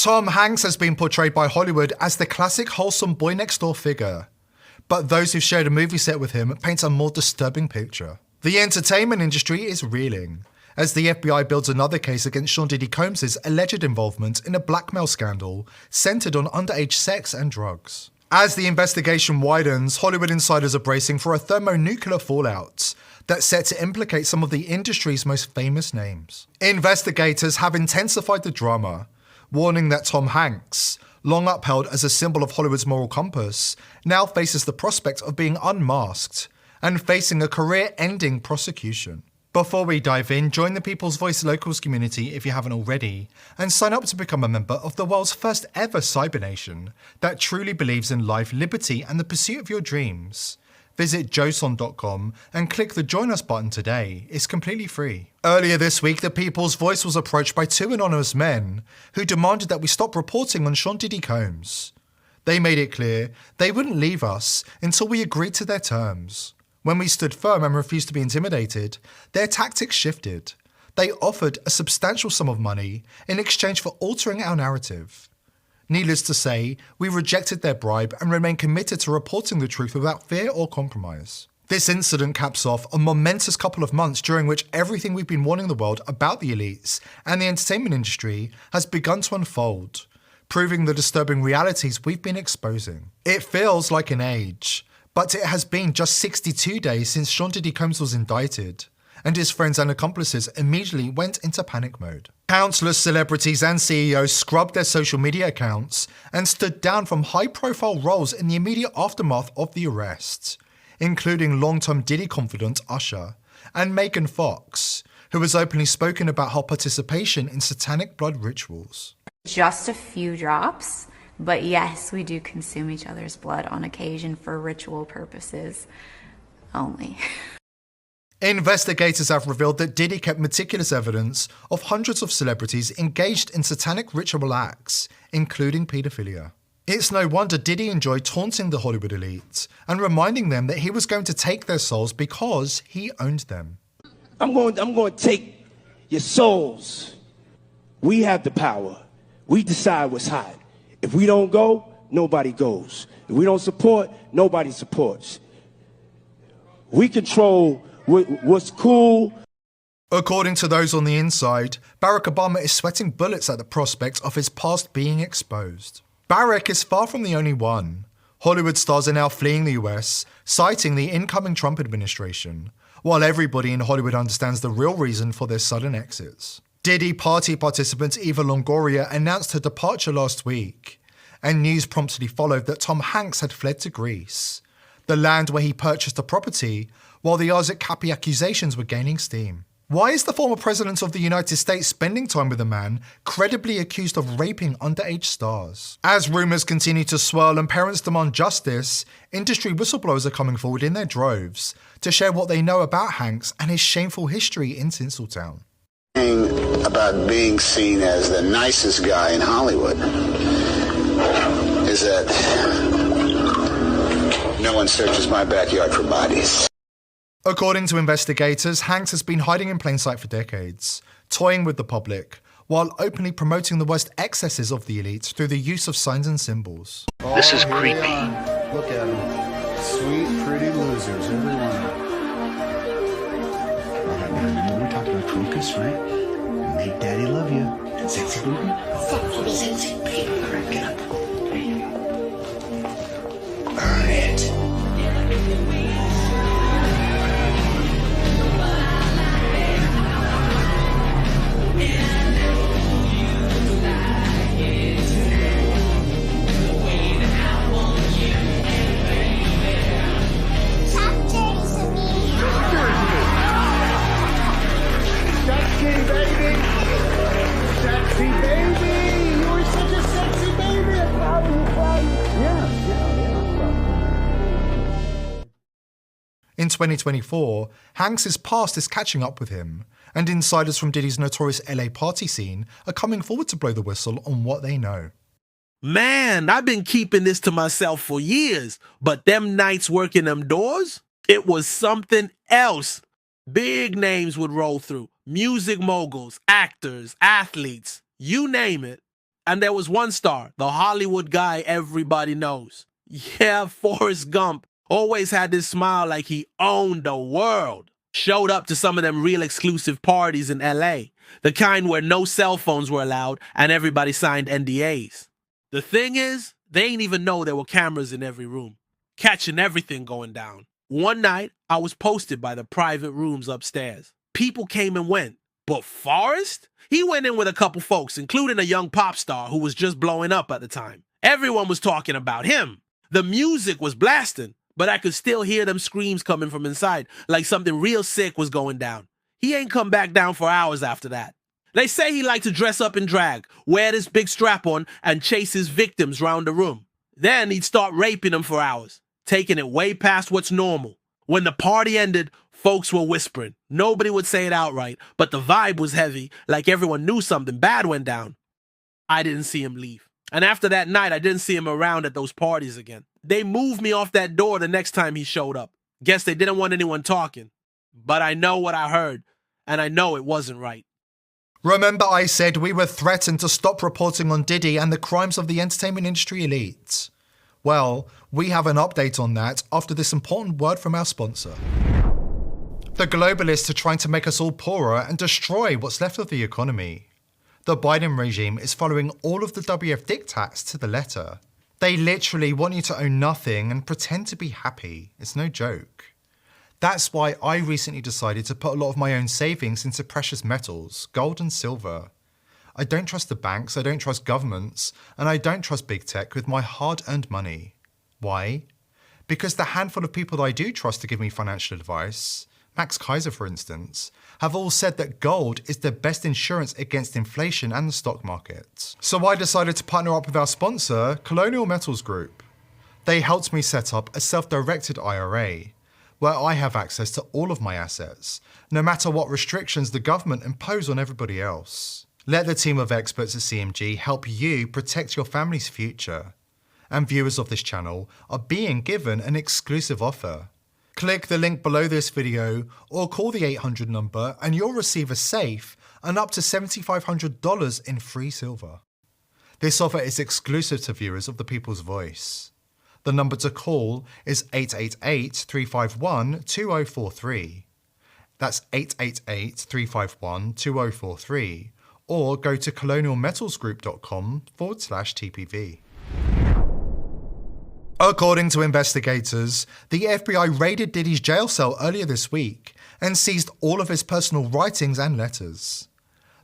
Tom Hanks has been portrayed by Hollywood as the classic wholesome boy next door figure, but those who've shared a movie set with him paint a more disturbing picture. The entertainment industry is reeling, as the FBI builds another case against Sean Diddy Combs' alleged involvement in a blackmail scandal centered on underage sex and drugs. As the investigation widens, Hollywood insiders are bracing for a thermonuclear fallout that's set to implicate some of the industry's most famous names. Investigators have intensified the drama, warning that Tom Hanks, long upheld as a symbol of Hollywood's moral compass, now faces the prospect of being unmasked and facing a career-ending prosecution. Before we dive in, join the People's Voice Locals community if you haven't already, and sign up to become a member of the world's first ever cyber nation that truly believes in life, liberty, and the pursuit of your dreams. Visit joson.com and click the Join Us button today. It's completely free. Earlier this week, the People's Voice was approached by two anonymous men who demanded that we stop reporting on Sean Diddy Combs. They made it clear they wouldn't leave us until we agreed to their terms. When we stood firm and refused to be intimidated, their tactics shifted. They offered a substantial sum of money in exchange for altering our narrative. Needless to say, we rejected their bribe and remain committed to reporting the truth without fear or compromise. This incident caps off a momentous couple of months during which everything we've been warning the world about the elites and the entertainment industry has begun to unfold, proving the disturbing realities we've been exposing. It feels like an age, but it has been just 62 days since Sean Diddy Combs was indicted, and his friends and accomplices immediately went into panic mode. Countless celebrities and CEOs scrubbed their social media accounts and stood down from high-profile roles in the immediate aftermath of the arrest, including long-term Diddy confidant Usher and Megan Fox, who has openly spoken about her participation in satanic blood rituals. Just a few drops, but yes, we do consume each other's blood on occasion for ritual purposes only. Investigators have revealed that Diddy kept meticulous evidence of hundreds of celebrities engaged in satanic ritual acts, including paedophilia. It's no wonder Diddy enjoyed taunting the Hollywood elite and reminding them that he was going to take their souls because he owned them. I'm going to take your souls. We have the power. We decide what's hot. If we don't go, nobody goes. If we don't support, nobody supports. We control what's cool. According to those on the inside, Barack Obama is sweating bullets at the prospect of his past being exposed. Barack is far from the only one. Hollywood stars are now fleeing the US, citing the incoming Trump administration, while everybody in Hollywood understands the real reason for their sudden exits. Diddy party participant Eva Longoria announced her departure last week, and news promptly followed that Tom Hanks had fled to Greece, the land where he purchased a property, while the Isaac Kappy accusations were gaining steam. Why is the former president of the United States spending time with a man credibly accused of raping underage stars? As rumours continue to swirl and parents demand justice, industry whistleblowers are coming forward in their droves to share what they know about Hanks and his shameful history in Tinseltown. About being seen as the nicest guy in Hollywood is that no one searches my backyard for bodies. According to investigators, Hanks has been hiding in plain sight for decades, toying with the public, while openly promoting the worst excesses of the elite through the use of signs and symbols. This is creepy. Look at them. Sweet, pretty losers, every one of them. Remember we talked about focus, right? Make daddy love you. And sexy baby? Sexy baby. All right, get up. There you go. Earn it. In 2024, Hanks' past is catching up with him, and insiders from Diddy's notorious LA party scene are coming forward to blow the whistle on what they know. Man, I've been keeping this to myself for years, but them nights working them doors, it was something else. Big names would roll through, music moguls, actors, athletes, you name it. And there was one star, the Hollywood guy everybody knows. Yeah, Forrest Gump always had this smile like he owned the world. Showed up to some of them real exclusive parties in LA, the kind where no cell phones were allowed and everybody signed NDAs. The thing is, they ain't even know there were cameras in every room, catching everything going down. One night, I was posted by the private rooms upstairs. People came and went, but Forrest? He went in with a couple folks, including a young pop star who was just blowing up at the time. Everyone was talking about him. The music was blasting, but I could still hear them screams coming from inside, like something real sick was going down. He ain't come back down for hours after that. They say he liked to dress up in drag, wear this big strap on, and chase his victims round the room. Then he'd start raping them for hours, taking it way past what's normal. When the party ended, folks were whispering. Nobody would say it outright, but the vibe was heavy, like everyone knew something bad went down. I didn't see him leave. And after that night, I didn't see him around at those parties again. They moved me off that door the next time he showed up. Guess they didn't want anyone talking. But I know what I heard, and I know it wasn't right. Remember I said we were threatened to stop reporting on Diddy and the crimes of the entertainment industry elite? Well, we have an update on that after this important word from our sponsor. The globalists are trying to make us all poorer and destroy what's left of the economy. The Biden regime is following all of the WF diktats to the letter. They literally want you to own nothing and pretend to be happy. It's no joke. That's why I recently decided to put a lot of my own savings into precious metals, gold and silver. I don't trust the banks, I don't trust governments, and I don't trust big tech with my hard-earned money. Why? Because the handful of people that I do trust to give me financial advice, Max Kaiser for instance, have all said that gold is the best insurance against inflation and the stock market. So I decided to partner up with our sponsor, Colonial Metals Group. They helped me set up a self-directed IRA, where I have access to all of my assets, no matter what restrictions the government impose on everybody else. Let the team of experts at CMG help you protect your family's future. And viewers of this channel are being given an exclusive offer. Click the link below this video or call the 800 number and you'll receive a safe and up to $7,500 in free silver. This offer is exclusive to viewers of The People's Voice. The number to call is 888-351-2043. That's 888-351-2043. Or go to colonialmetalsgroup.com/TPV. According to investigators, the FBI raided Diddy's jail cell earlier this week and seized all of his personal writings and letters.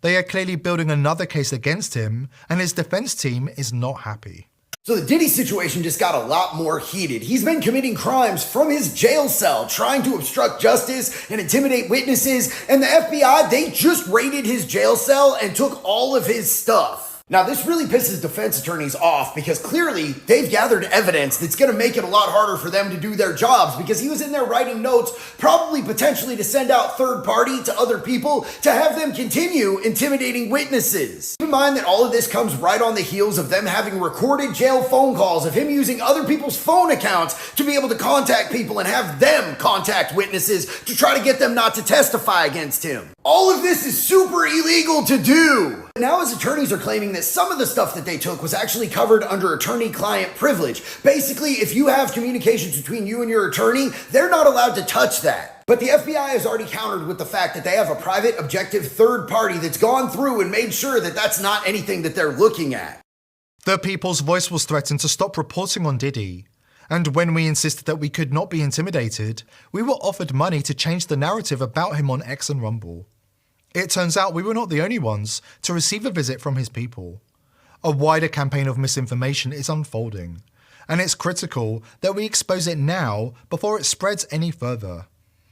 They are clearly building another case against him, and his defense team is not happy. So the Diddy situation just got a lot more heated. He's been committing crimes from his jail cell, trying to obstruct justice and intimidate witnesses, and the FBI, they just raided his jail cell and took all of his stuff. Now, this really pisses defense attorneys off because clearly they've gathered evidence that's going to make it a lot harder for them to do their jobs because he was in there writing notes, probably potentially to send out third party to other people to have them continue intimidating witnesses. Keep in mind that all of this comes right on the heels of them having recorded jail phone calls of him using other people's phone accounts to be able to contact people and have them contact witnesses to try to get them not to testify against him. All of this is super illegal to do. Now his attorneys are claiming that some of the stuff that they took was actually covered under attorney-client privilege. Basically, if you have communications between you and your attorney, they're not allowed to touch that. But the FBI has already countered with the fact that they have a private, objective third party that's gone through and made sure that that's not anything that they're looking at. The People's Voice was threatened to stop reporting on Diddy. And when we insisted that we could not be intimidated, we were offered money to change the narrative about him on X and Rumble. It turns out we were not the only ones to receive a visit from his people. A wider campaign of misinformation is unfolding, and it's critical that we expose it now before it spreads any further.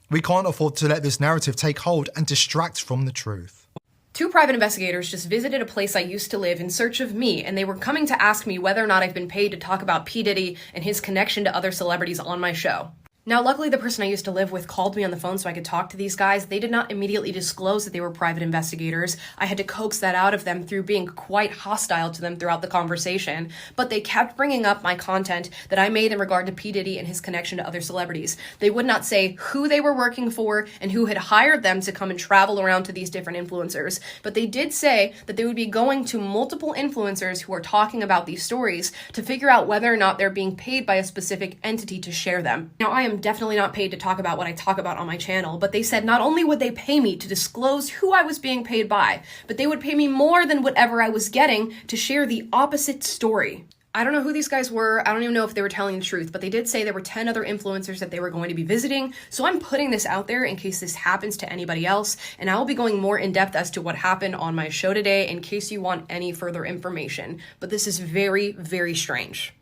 We can't afford to let this narrative take hold and distract from the truth. 2 private investigators just visited a place I used to live in search of me, and they were coming to ask me whether or not I've been paid to talk about P. Diddy and his connection to other celebrities on my show. Now, luckily, the person I used to live with called me on the phone so I could talk to these guys. They did not immediately disclose that they were private investigators. I had to coax that out of them through being quite hostile to them throughout the conversation. But they kept bringing up my content that I made in regard to P. Diddy and his connection to other celebrities. They would not say who they were working for and who had hired them to come and travel around to these different influencers. But they did say that they would be going to multiple influencers who are talking about these stories to figure out whether or not they're being paid by a specific entity to share them. Now, I am definitely not paid to talk about what I talk about on my channel, but they said not only would they pay me to disclose who I was being paid by, but they would pay me more than whatever I was getting to share the opposite story. I don't know who these guys were. I don't even know if they were telling the truth, but they did say there were 10 other influencers that they were going to be visiting. So I'm putting this out there in case this happens to anybody else. And I will be going more in depth as to what happened on my show today in case you want any further information. But this is very, very strange.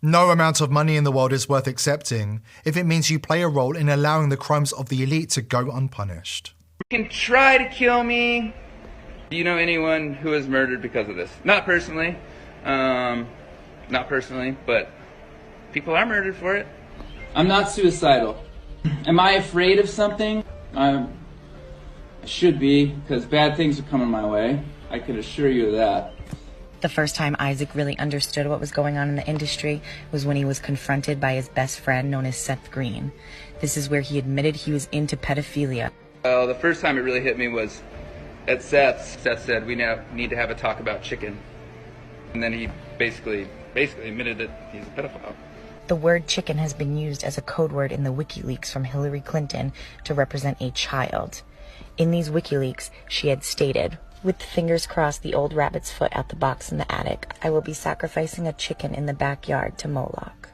No amount of money in the world is worth accepting if it means you play a role in allowing the crimes of the elite to go unpunished. You can try to kill me. Do you know anyone who was murdered because of this? Not personally. But people are murdered for it. I'm not suicidal. Am I afraid of something? I should be, because bad things are coming my way. I can assure you of that. The first time Isaac really understood what was going on in the industry was when he was confronted by his best friend known as Seth Green. This is where he admitted he was into pedophilia. Well, the first time it really hit me was at Seth's. Seth said, we now need to have a talk about chicken. And then he basically admitted that he's a pedophile. The word chicken has been used as a code word in the WikiLeaks from Hillary Clinton to represent a child. In these WikiLeaks, she had stated, "With fingers crossed the old rabbit's foot out the box in the attic, I will be sacrificing a chicken in the backyard to Moloch."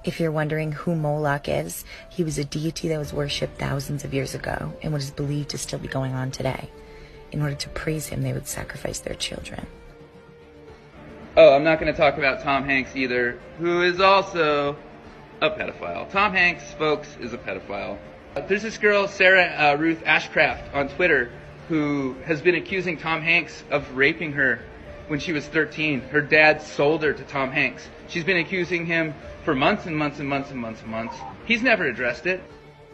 If you're wondering who Moloch is, he was a deity that was worshipped thousands of years ago and what is believed to still be going on today. In order to praise him, they would sacrifice their children. Oh, I'm not going to talk about Tom Hanks either, who is also a pedophile. Tom Hanks, folks, is a pedophile. There's this girl, Sarah Ruth Ashcraft, on Twitter, who has been accusing Tom Hanks of raping her when she was 13. Her dad sold her to Tom Hanks. She's been accusing him for months and months and months and months and months. He's never addressed it.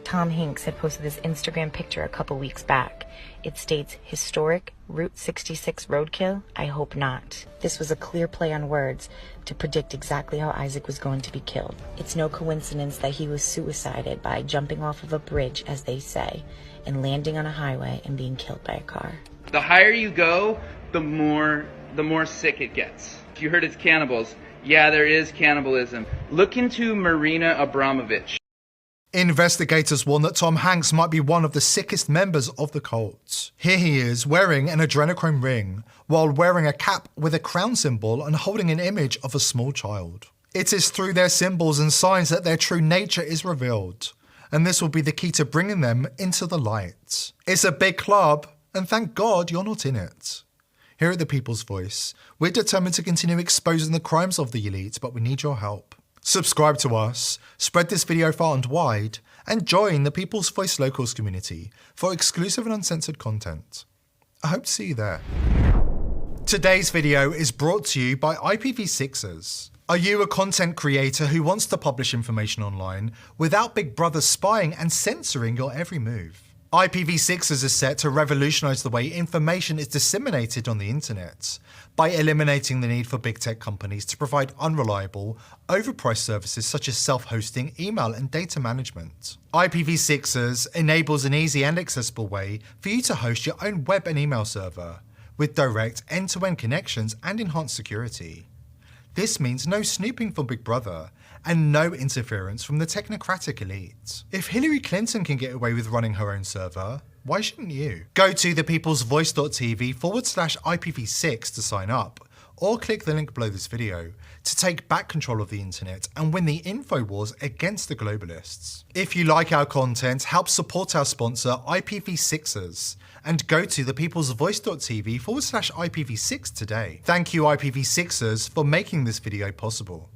Tom Hanks had posted this Instagram picture a couple weeks back. It states, "Historic Route 66 roadkill? I hope not." This was a clear play on words to predict exactly how Isaac was going to be killed. It's no coincidence that he was suicided by jumping off of a bridge, as they say, and landing on a highway and being killed by a car. The higher you go, the more sick it gets. If you heard it's cannibals, yeah, there is cannibalism. Look into Marina Abramovich. Investigators warn that Tom Hanks might be one of the sickest members of the cult. Here he is wearing an adrenochrome ring while wearing a cap with a crown symbol and holding an image of a small child. It is through their symbols and signs that their true nature is revealed, and this will be the key to bringing them into the light. It's a big club, and thank God you're not in it. Here at The People's Voice, we're determined to continue exposing the crimes of the elite, but we need your help. Subscribe to us, spread this video far and wide, and join the People's Voice Locals community for exclusive and uncensored content. I hope to see you there. Today's video is brought to you by IPv6ers. Are you a content creator who wants to publish information online without Big Brother spying and censoring your every move? IPv6ers is set to revolutionize the way information is disseminated on the internet by eliminating the need for big tech companies to provide unreliable, overpriced services such as self-hosting, email, and data management. IPv6ers enables an easy and accessible way for you to host your own web and email server with direct end-to-end connections and enhanced security. This means no snooping from Big Brother and no interference from the technocratic elite. If Hillary Clinton can get away with running her own server, why shouldn't you? Go to thepeoplesvoice.tv/IPv6 to sign up, or click the link below this video to take back control of the internet and win the info wars against the globalists. If you like our content, help support our sponsor IPv6ers and go to thepeoplesvoice.tv/IPv6 today. Thank you IPv6ers for making this video possible.